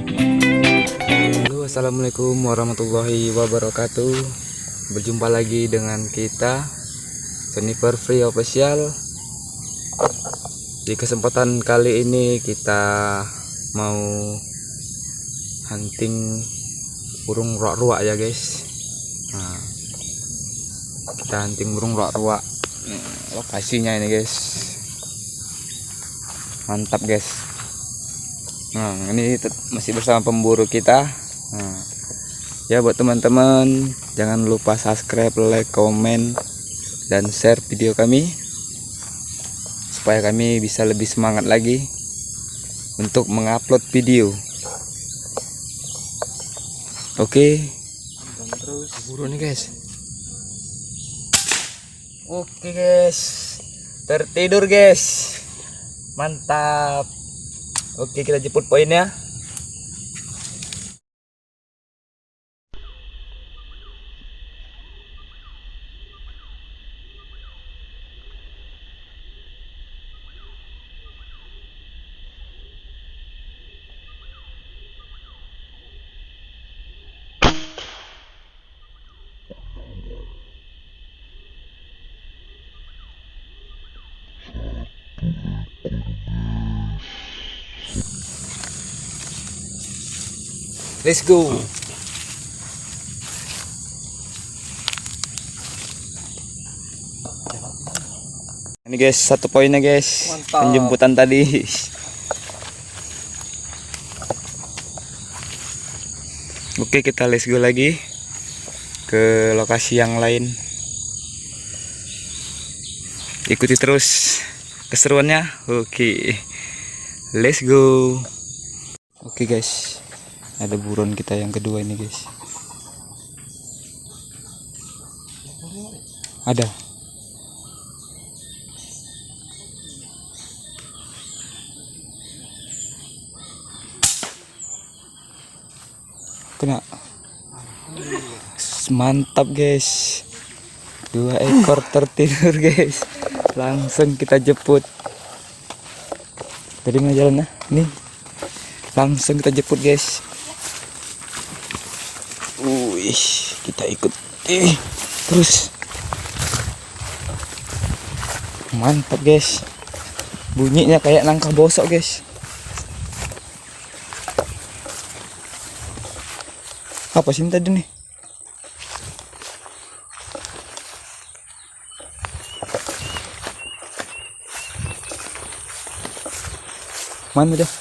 Halo, assalamualaikum warahmatullahi wabarakatuh. Berjumpa lagi dengan kita Sniper Free Official. Di kesempatan kali ini kita mau hunting burung ruak-ruak ya guys. Nah, kita hunting burung ruak-ruak. Lokasinya ini guys, mantap guys. Nah, ini masih bersama pemburu kita. Nah, ya buat teman-teman jangan lupa subscribe, like, komen, dan share video kami supaya kami bisa lebih semangat lagi untuk mengupload video. Oke, terus buru nih guys. Oke guys, tertidur guys, mantap. Oke, kita jemput poinnya. Let's go. Ini guys, satu poinnya guys. Mantap. Penjemputan tadi. Oke, kita let's go lagi ke lokasi yang lain. Ikuti terus keseruannya. Oke, let's go. Oke guys, ada buron kita yang kedua ini guys. Ada. Kena. Mantap guys. 2 ekor tertidur guys. Langsung kita jemput. Tadi mana jalannya? Nih. Langsung kita jemput guys. Wih, kita ikut terus. Mantap guys. Bunyinya kayak nangka bosok guys. Apa sih tadi nih? Mana dah?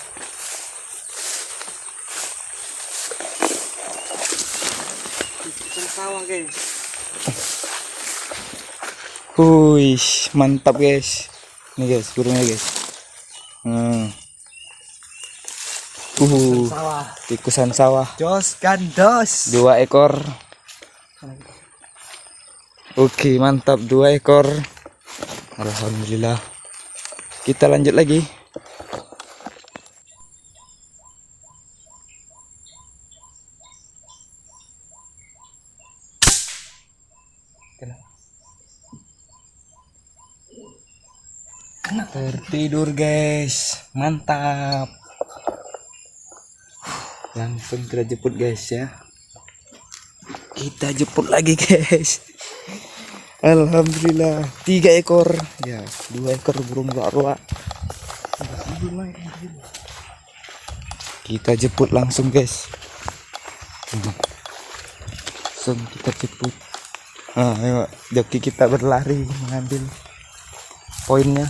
Sawah guys. Wih, mantap guys. Nih guys, burungnya guys. Tikusan sawah. Jos gandos. 2 ekor. Oke, mantap 2 ekor. Alhamdulillah. Kita lanjut lagi. Tertidur guys, mantap. Langsung kita jemput guys ya. Kita jemput lagi guys. Alhamdulillah 3 ekor ya, 2 ekor burung ruak-ruak. Kita jemput langsung guys. Langsung kita jemput. Ayo joki kita berlari mengambil poinnya.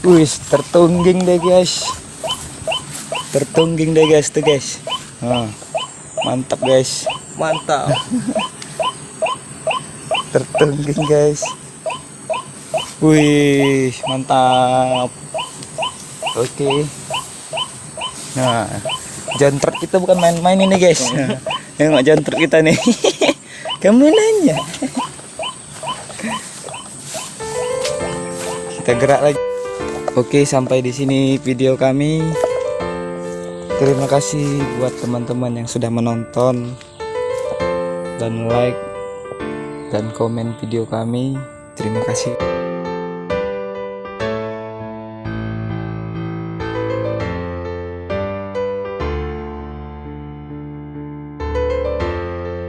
Wih, tertungging deh guys. Tertungging deh guys tuh guys. Mantap guys. Mantap. Tertungging guys. Wih, mantap. Oke. Nah, jantret kita bukan main-main ini guys. Emang jantret kita nih. Kamu nanya. Kita gerak lagi. Oke, sampai di sini video kami. Terima kasih buat teman-teman yang sudah menonton dan like dan komen video kami. Terima kasih.